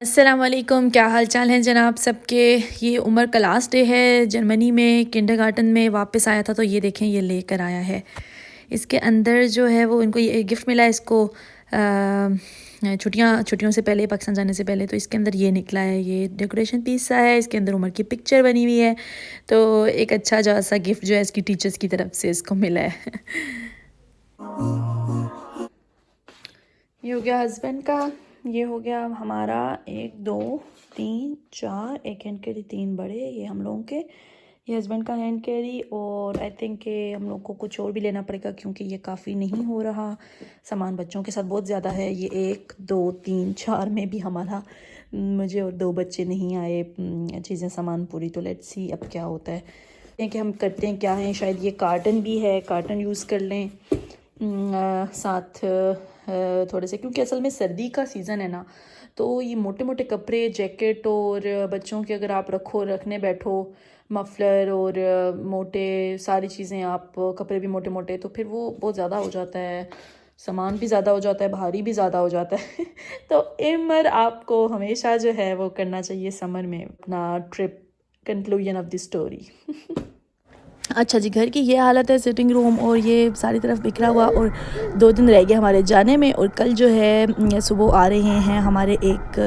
अस्सलामुअलैकुम, क्या हाल चाल हैं जनाब सबके। ये उमर का लास्ट डे है जर्मनी में, किंडरगार्टन में वापस आया था। तो ये देखें, ये लेकर आया है। इसके अंदर जो है वो इनको ये गिफ्ट मिला है इसको छुट्टियों से पहले, पाकिस्तान जाने से पहले। तो इसके अंदर ये निकला है, ये डेकोरेशन पीस सा है। इसके अंदर उमर की पिक्चर बनी हुई है। तो एक अच्छा जो सा गिफ्ट जो है इसकी टीचर्स की तरफ से इसको मिला है। ये हो गया हस्बैंड का, ये हो गया हमारा 1 2 3 4, एक हैंड कैरी, 3 बड़े, ये हम लोगों के, ये हस्बैंड का हैंड कैरी। और आई थिंक कि हम लोग को कुछ और भी लेना पड़ेगा क्योंकि ये काफ़ी नहीं हो रहा सामान, बच्चों के साथ बहुत ज़्यादा है। ये 1 2 3 4 में भी हमारा, मुझे और 2 बच्चे नहीं आए चीज़ें सामान पूरी। तो लेट्स सी अब क्या होता है कि हम करते हैं क्या है। शायद ये कार्टन भी है, कार्टन यूज़ कर लें साथ थोड़े से, क्योंकि असल में सर्दी का सीज़न है ना। तो ये मोटे मोटे कपड़े, जैकेट और बच्चों के अगर आप रखने बैठो, मफलर और मोटे सारी चीज़ें, आप कपड़े भी मोटे मोटे, तो फिर वो बहुत ज़्यादा हो जाता है, सामान भी ज़्यादा हो जाता है, भारी भी ज़्यादा हो जाता है। तो इमर आपको हमेशा जो है वो करना चाहिए समर में अपना trip, conclusion of the story. अच्छा जी, घर की ये हालत है, सिटिंग रूम और ये सारी तरफ बिखरा हुआ। और 2 दिन रह गए हमारे जाने में। और कल जो है सुबह आ रहे हैं हमारे एक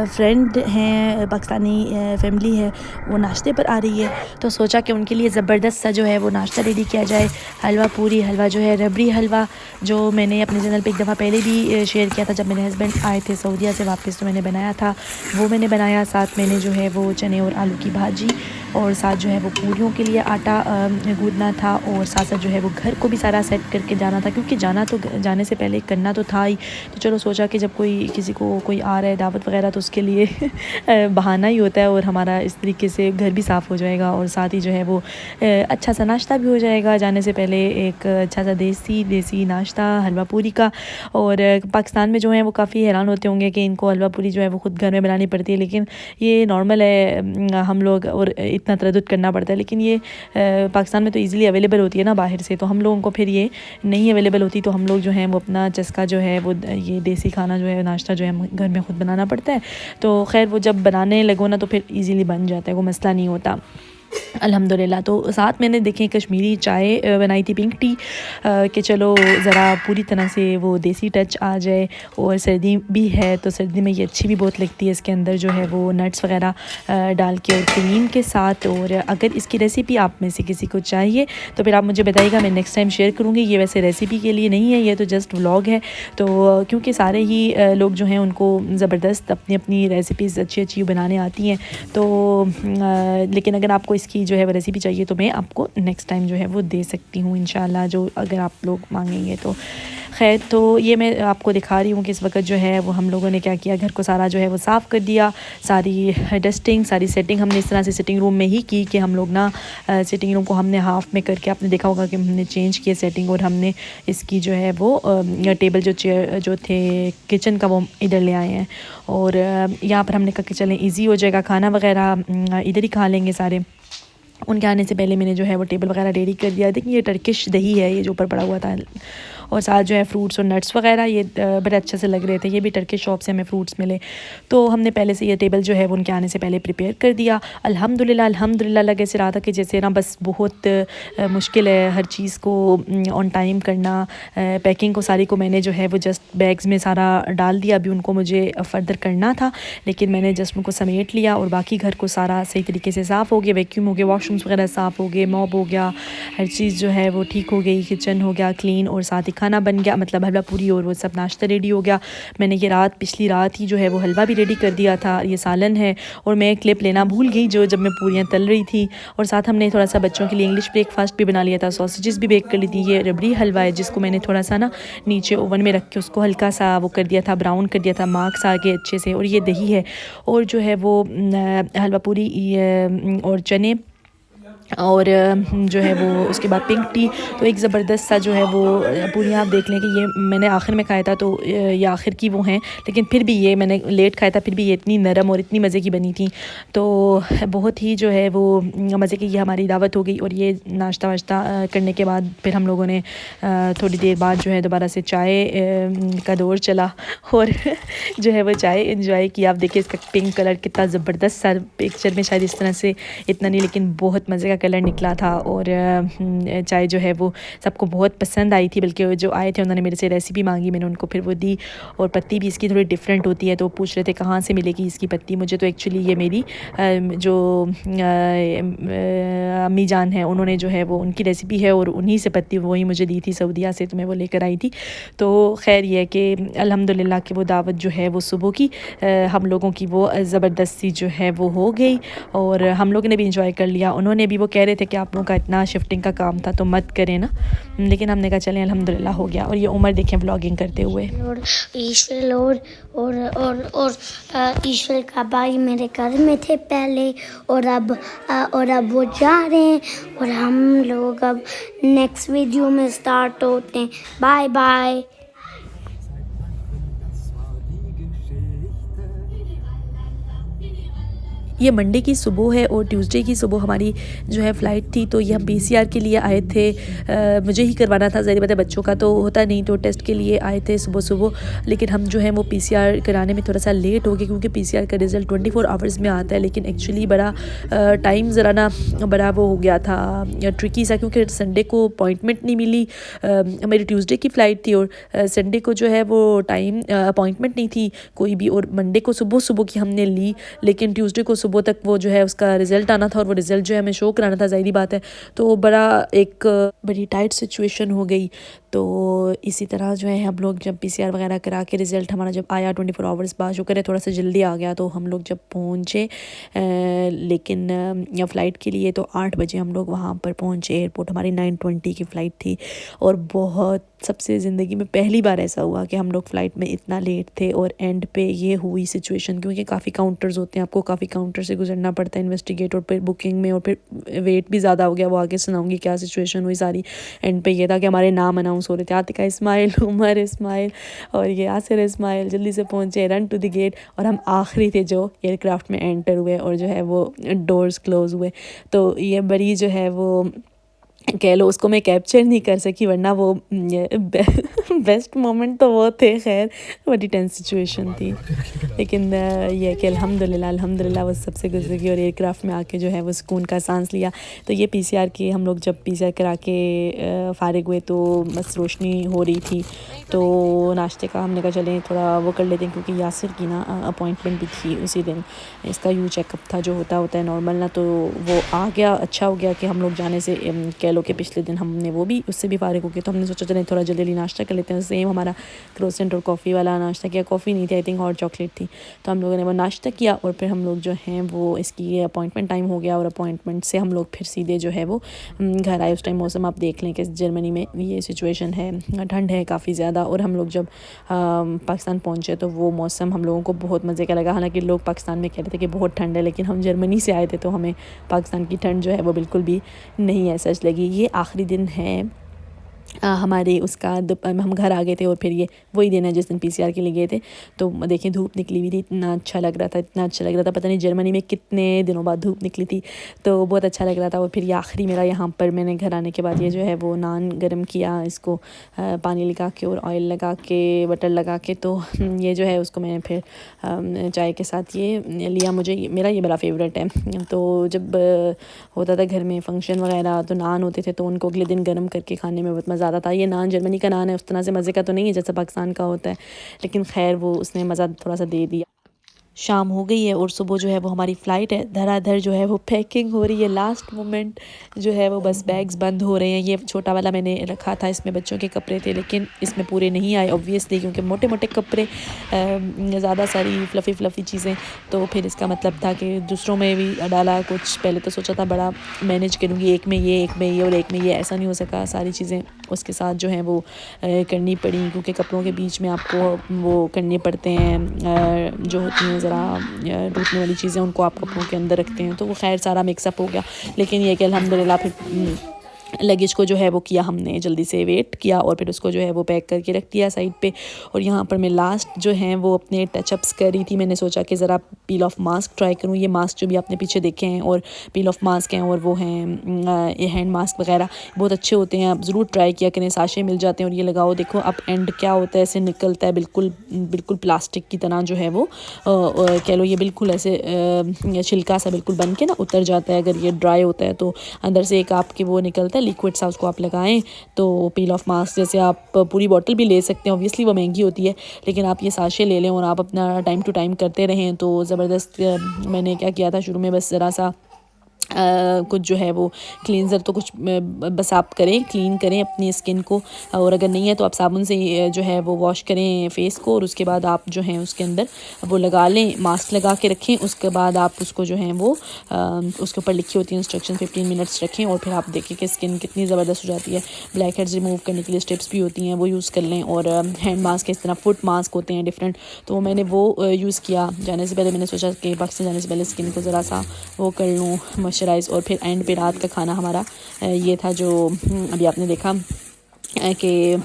फ्रेंड हैं, पाकिस्तानी फैमिली है, वो नाश्ते पर आ रही है। तो सोचा कि उनके लिए ज़बरदस्त सा जो है वो नाश्ता रेडी किया जाए। हलवा पूरी, हलवा जो है रबड़ी हलवा, जो मैंने अपने चैनल पे एक दफ़ा पहले भी शेयर किया था जब मेरे हस्बैंड आए थे सऊदीया से वापस, तो मैंने बनाया था, वो मैंने बनाया। साथ मैंने जो है वो चने और आलू की भाजी, और साथ जो है वो पूरियों के लिए आटा गूंदना था। और साथ साथ जो है वो घर को भी सारा सेट करके जाना था, क्योंकि जाने से पहले करना तो था ही। तो चलो सोचा कि जब किसी को कोई आ रहा है दावत वगैरह, तो उसके लिए बहाना ही होता है, और हमारा इस तरीके से घर भी साफ़ हो जाएगा और साथ ही जो है वो अच्छा सा नाश्ता भी हो जाएगा जाने से पहले, एक अच्छा सा देसी नाश्ता हलवा पूरी का। और पाकिस्तान में जो है वो काफ़ी हैरान होते होंगे कि इनको हलवा पूरी जो है वो ख़ुद घर में बनानी पड़ती है, लेकिन ये नॉर्मल है। हम लोग और इतना तरद्दुद करना पड़ता है, लेकिन ये पाकिस्तान में तो इजीली अवेलेबल होती है ना बाहर से। तो हम लोगों को फिर ये नहीं अवेलेबल होती, तो हम लोग जो हैं वो अपना चस्का जो है वो ये देसी खाना जो है, नाश्ता जो है घर में ख़ुद बनाना पड़ता है। तो खैर वो जब बनाने लगो ना तो फिर इजीली बन जाता है, वो मसला नहीं होता अल्हम्दुलिल्लाह। तो साथ मैंने देखें कश्मीरी चाय बनाई थी, पिंक टी, कि चलो ज़रा पूरी तरह से वो देसी टच आ जाए। और सर्दी भी है तो सर्दी में ये अच्छी भी बहुत लगती है। इसके अंदर जो है वो नट्स वगैरह डाल के और क्रीम के साथ। और अगर इसकी रेसिपी आप में से किसी को चाहिए तो फिर आप मुझे बताइएगा, मैं नेक्स्ट टाइम शेयर करूँगी। ये वैसे रेसिपी के लिए नहीं है, ये तो जस्ट व्लॉग है। तो क्योंकि सारे ही लोग जो हैं उनको ज़बरदस्त अपनी अपनी रेसिपीज़ अच्छी अच्छी बनाने आती हैं। तो लेकिन अगर आपको इसकी जो है वो रेसिपी चाहिए तो मैं आपको नेक्स्ट टाइम जो है वो दे सकती हूँ इंशाल्लाह, जो अगर आप लोग मांगेंगे तो। खैर, तो ये मैं आपको दिखा रही हूँ कि इस वक्त जो है वो हम लोगों ने क्या किया, घर को सारा जो है वो साफ़ कर दिया। सारी डस्टिंग, सारी सेटिंग हमने इस तरह से सिटिंग रूम में ही की कि हम लोग ना सिटिंग रूम को हमने हाफ़ में करके, आपने देखा होगा कि हमने चेंज किया सेटिंग, और हमने इसकी जो है वो टेबल जो चेयर जो थे किचन का वो इधर ले आए हैं। और यहाँ पर हमने कहा कि चलें ईज़ी हो जाएगा, खाना वगैरह इधर ही खा लेंगे सारे। उनके आने से पहले मैंने जो है वो टेबल वगैरह रेडी कर दिया। देखिए ये टर्किश दही है, ये जो ऊपर पड़ा हुआ था, और साथ जो है फ्रूट्स और नट्स वगैरह, ये बड़े अच्छे से लग रहे थे। ये भी टर्किश शॉप से हमें फ्रूट्स मिले, तो हमने पहले से ये टेबल जो है वो उनके आने से पहले प्रिपेयर कर दिया। अल्हम्दुलिल्लाह लगे से रहा था कि जैसे ना बस बहुत मुश्किल है हर चीज़ को ऑन टाइम करना। पैकिंग को सारी को मैंने जो है वो जस्ट बैग्स में सारा डाल दिया। अभी उनको मुझे फर्दर करना था, लेकिन मैंने जस्ट उनको समेट लिया। और बाकी घर को सारा सही तरीके से साफ़ हो गया, वैक्यूम हो गया, वॉशरूम्स वगैरह साफ़ हो गए, मॉप हो गया, हर चीज़ जो है वो ठीक हो गई, किचन हो गया क्लीन, और साथ ही खाना बन गया, मतलब हलवा पूरी और वो सब नाश्ता रेडी हो गया। मैंने ये पिछली रात ही जो है वो हलवा भी रेडी कर दिया था। ये सालन है, और मैं क्लिप लेना भूल गई जब मैं पूरियाँ तल रही थी। और साथ हमने थोड़ा सा बच्चों के लिए इंग्लिश ब्रेकफास्ट भी बना लिया था, सॉसेजेस भी बेक कर ली थी। ये रबड़ी हलवा है जिसको मैंने थोड़ा सा ना नीचे ओवन में रख के उसको हल्का सा वो कर दिया था, ब्राउन कर दिया था, मार्क्स आ गए अच्छे से। और ये दही है, और जो है वो हलवा पूरी और चने और जो है वो उसके बाद पिंक टी, तो एक ज़बरदस्त सा जो है वो पूरी आप देख लें कि ये मैंने आखिर में खाया था, तो ये आखिर की वो हैं, लेकिन फिर भी ये मैंने लेट खाया था, फिर भी ये इतनी नरम और इतनी मज़े की बनी थी। तो बहुत ही जो है वो मज़े की ये हमारी दावत हो गई। और ये नाश्ता वाश्ता करने के बाद फिर हम लोगों ने थोड़ी देर बाद जो है दोबारा से चाय का दौर चला और जो है वो चाय इंजॉय किया। आप देखिए इसका पिंक कलर कितना ज़बरदस्त सा, पिक्चर में शायद इस तरह से इतना नहीं, लेकिन बहुत मज़े का कलर निकला था। और चाय जो है वो सबको बहुत पसंद आई थी, बल्कि जो आए थे उन्होंने मेरे से रेसिपी मांगी, मैंने उनको फिर वो दी। और पत्ती भी इसकी थोड़ी डिफरेंट होती है, तो पूछ रहे थे कहाँ से मिलेगी इसकी पत्ती। मुझे तो एक्चुअली ये मेरी जो अम्मी जान है उन्होंने जो है वो उनकी रेसिपी है और उन्हीं से पत्ती वही मुझे दी थी सऊदीया से, तो मैं वो लेकर आई थी। तो खैर ये है कि अल्हम्दुलिल्लाह कि वो दावत जो है वो सुबह की हम लोगों की वो ज़बरदस्ती जो है वो हो गई और हम लोगों ने भी इंजॉय कर लिया। उन्होंने भी, वो कह रहे थे कि आप लोगों का इतना शिफ्टिंग का काम था तो मत करें ना, लेकिन हमने कहा चलें अल्हम्दुलिल्लाह हो गया। और ये उमर देखें व्लॉगिंग करते हुए। ईश्वर और ईश्वर का भाई मेरे घर में थे पहले और अब वो जा रहे हैं और हम लोग अब नेक्स्ट वीडियो में स्टार्ट होते हैं। Bye bye. ये मंडे की सुबह है और ट्यूसडे की सुबह हमारी जो है फ़्लाइट थी, तो ये हम पीसीआर के लिए आए थे। मुझे ही करवाना था, ज़ाहिर बात है बच्चों का तो होता नहीं, तो टेस्ट के लिए आए थे सुबह सुबह। लेकिन हम जो है वो पीसीआर कराने में थोड़ा सा लेट हो गए, क्योंकि पीसीआर का रिज़ल्ट 24 आवर्स में आता है, लेकिन एक्चुअली बड़ा टाइम ज़रा ना बड़ा वो हो गया था ट्रिकी सा, क्योंकि संडे को अपॉइंटमेंट नहीं मिली। मेरी ट्यूसडे की फ़्लाइट थी और संडे को जो है वो टाइम अपॉइंटमेंट नहीं थी कोई भी, और मंडे को सुबह सुबह की हमने ली, लेकिन ट्यूसडे को सुबह तक वो जो है उसका रिज़ल्ट आना था और वो रिज़ल्ट जो है हमें शो कराना था, ज़ाहिर बात है। तो बड़ी टाइट सिचुएशन हो गई। तो इसी तरह जो है हम लोग जब पीसीआर वगैरह करा के रिज़ल्ट हमारा जब आया 24 आवर्स बाद, शुक्र है थोड़ा सा जल्दी आ गया, तो हम लोग जब पहुँचे लेकिन फ़्लाइट के लिए तो 8 बजे हम लोग वहाँ पर पहुँचे एयरपोर्ट। हमारी 9:20 की फ़्लाइट थी और बहुत सबसे ज़िंदगी में पहली बार ऐसा हुआ कि हम लोग फ़्लाइट में इतना लेट थे और एंड पे ये हुई सिचुएशन, क्योंकि काफ़ी काउंटर्स होते हैं, आपको काफ़ी काउंटर से गुजरना पड़ता है इन्वेस्टिगेट, और फिर बुकिंग में, और फिर वेट भी ज़्यादा हो गया। वो आगे सुनाऊंगी क्या सिचुएशन हुई सारी। एंड पे ये था कि हमारे नाम अनाउंस हो रहे थे, आतिका इस्माइल, उमर इस्माइल और ये यासिर इस्माइल। जल्दी से पहुँचे, रन टू द गेट, और हम आखिरी थे जो एयरक्राफ्ट में एंटर हुए और जो है वो डोर्स क्लोज़ हुए। तो ये बड़ी जो है वो कह लो उसको मैं कैप्चर नहीं कर सकी, वरना वो बेस्ट मोमेंट तो वो थे। खैर बड़ी टेंस सिचुएशन थी, लेकिन ये कि अल्हम्दुलिल्लाह वो सबसे गुजर गई और एयरक्राफ्ट में आके जो है वो सुकून का सांस लिया। तो ये पीसीआर की हम लोग जब पीसीआर करा के फ़ारिग हुए तो बस रोशनी हो रही थी, तो नाश्ते का हमने कहा चलें थोड़ा वो कर लेते हैं, क्योंकि यासिर की ना अपॉइंटमेंट भी थी उसी दिन। इसका यू चेकअप था जो होता है नॉर्मल ना, तो वो आ गया। अच्छा हो गया कि हम लोग जाने से कह लो कि पिछले दिन हमने वो भी उससे भी फारिग हो गए, तो हमने सोचा चलें थोड़ा जल्दी नाश्ता कर लेते हैं। सेम हमारा क्रोसेंट और कॉफ़ी वाला नाश्ता किया, कॉफ़ी नहीं थी, आई थिंक हॉट चॉकलेट थी। तो हम लोगों ने वो नाश्ता किया और फिर हम लोग जो हैं वो इसकी अपॉइंटमेंट टाइम हो गया और अपॉइंटमेंट से हम लोग फिर सीधे जो है वो घर आए। उस टाइम मौसम आप देख लें कि जर्मनी में ये सिचुएशन है, ठंड है काफ़ी ज़्यादा। और हम लोग जब पाकिस्तान पहुँचे तो वो मौसम हम लोगों को बहुत मज़े का लगा। हालांकि लोग पाकिस्तान में कह रहे थे कि बहुत ठंड है, लेकिन हम जर्मनी से आए थे तो हमें पाकिस्तान की ठंड जो है वो बिल्कुल भी नहीं ऐसा लगी। ये आखिरी दिन है हमारे उसका, हम घर आ गए थे और फिर ये वही दिन है जिस दिन पीसीआर के लिए गए थे। तो देखिए धूप निकली हुई थी, इतना अच्छा लग रहा था, इतना अच्छा लग रहा था। पता नहीं जर्मनी में कितने दिनों बाद धूप निकली थी, तो बहुत अच्छा लग रहा था। और फिर ये आखिरी मेरा यहाँ पर मैंने घर आने के बाद ये जो है वो नान गर्म किया, इसको पानी लगा के और ऑयल लगा के बटर लगा के, तो ये जो है उसको मैंने फिर चाय के साथ ये लिया। मेरा ये बड़ा फेवरेट है। तो जब होता था घर में फंक्शन वगैरह तो नान होते थे, तो उनको अगले दिन गर्म करके खाने में बहुत मज़ा आता था। ये नान जर्मनी का नान है, उस तरह से मज़े का तो नहीं है जैसा पाकिस्तान का होता है, लेकिन खैर वो उसने मज़ा थोड़ा सा दे दिया। शाम हो गई है और सुबह जो है वो हमारी फ़्लाइट है। धड़ाधड़ जो है वो पैकिंग हो रही है, लास्ट मोमेंट जो है वो बस बैग्स बंद हो रहे हैं। ये छोटा वाला मैंने रखा था, इसमें बच्चों के कपड़े थे, लेकिन इसमें पूरे नहीं आए ऑब्वियसली, क्योंकि मोटे मोटे कपड़े, ज़्यादा सारी फ्लफ़ी चीज़ें। तो फिर इसका मतलब था कि दूसरों में भी डाला कुछ। पहले तो सोचा था बड़ा मैनेज करूँगी, एक में ये और एक में ये, ऐसा नहीं हो सका। सारी चीज़ें उसके साथ जो हैं वो करनी पड़ी, क्योंकि कपड़ों के बीच में आपको वो करने पड़ते हैं जो होती हैं ज़रा टूटने वाली चीज़ें उनको आप कपड़ों के अंदर रखते हैं, तो वो खैर सारा मिक्सअप हो गया। लेकिन ये कि अल्हम्दुलिल्लाह फिर लगेज को जो है वो किया हमने, जल्दी से वेट किया और फिर उसको जो है वो पैक करके रख दिया साइड पे। और यहाँ पर मैं लास्ट जो है वो अपने टचअप्स कर रही थी। मैंने सोचा कि ज़रा पील ऑफ मास्क ट्राई करूँ। ये मास्क जो भी आपने पीछे देखे हैं और पील ऑफ मास्क हैं और वो हैं ये हैंड मास्क वगैरह, बहुत अच्छे होते हैं, आप ज़रूर ट्राई किया करें। साशे मिल जाते हैं और ये लगाओ, देखो अब एंड क्या होता है, ऐसे निकलता है बिल्कुल प्लास्टिक की तरह जो है वो कह लो, ये बिल्कुल ऐसे छिलका सा बिल्कुल बन के ना उतर जाता है। अगर ये ड्राई होता है तो अंदर से एक आपके वो निकलता है लिक्विड सा, उसको आप लगाएं तो पील ऑफ मास्क जैसे आप पूरी बॉटल भी ले सकते हैं। ऑब्वियसली वो महंगी होती है, लेकिन आप ये साशे ले लें और आप अपना टाइम टू टाइम करते रहें तो ज़बरदस्त। मैंने क्या किया था शुरू में, बस ज़रा सा कुछ जो है वो क्लींजर तो कुछ बस आप करें, क्लीन करें अपनी स्किन को, और अगर नहीं है तो आप साबुन से जो है वो वॉश करें फेस को, और उसके बाद आप जो है उसके अंदर वो लगा लें, मास्क लगा के रखें। उसके बाद आप उसको जो है वो उसके ऊपर लिखी होती है इंस्ट्रक्शन, 15 मिनट्स रखें और फिर आप देखें कि स्किन कितनी ज़बरदस्त हो जाती है। ब्लैक हेड्स रिमूव करने के लिए स्टेप्स भी होती हैं, वो यूज़ कर लें। और हैंड मास्क इस तरह फुट मास्क होते हैं डिफरेंट, तो मैंने वो यूज़ किया जाने से पहले। मैंने सोचा कि पाकिस्तान जाने से पहले स्किन को ज़रा सा वो कर लूँ मॉइस्चराइज़। और फिर एंड पे रात का खाना हमारा ये था जो अभी आपने देखा कि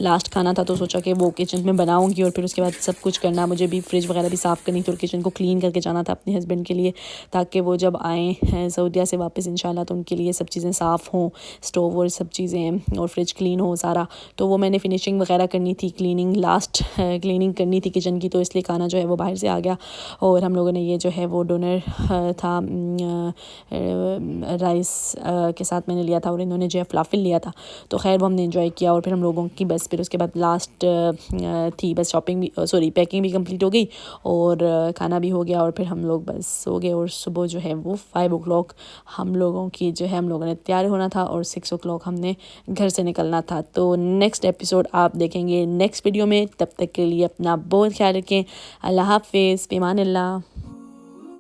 लास्ट खाना था, तो सोचा कि वो किचन में बनाऊंगी और फिर उसके बाद सब कुछ करना। मुझे भी फ्रिज वगैरह भी साफ़ करनी थी और किचन को क्लीन करके जाना था अपने हस्बैंड के लिए, ताकि वो जब आएँ सऊदीया से वापस इंशाल्लाह तो उनके लिए सब चीज़ें साफ़ हों, स्टोव और सब चीज़ें, और फ्रिज क्लीन हो सारा। तो वो मैंने फिनिशिंग वगैरह करनी थी, क्लीनिंग लास्ट क्लीनिंग करनी थी किचन की, तो इसलिए खाना जो है वो बाहर से आ गया। और हम लोगों ने ये जो है वो डोनर था राइस के साथ मैंने लिया था, और इन्होंने जो है फलाफिल लिया था। तो खैर वो हमने एंजॉय किया। और फिर हम लोगों की बस फिर उसके बाद लास्ट थी बस शॉपिंग भी, सॉरी पैकिंग भी कंप्लीट हो गई और खाना भी हो गया, और फिर हम लोग बस सो गए। और सुबह जो है वो 5 o'clock हम लोगों की जो है हम लोगों ने तैयार होना था और 6 o'clock हमने घर से निकलना था। तो नेक्स्ट एपिसोड आप देखेंगे नेक्स्ट वीडियो में। तब तक के लिए अपना बहुत ख्याल रखें। अल्लाह हाफ़िज़, फ़िमानिल्लाह।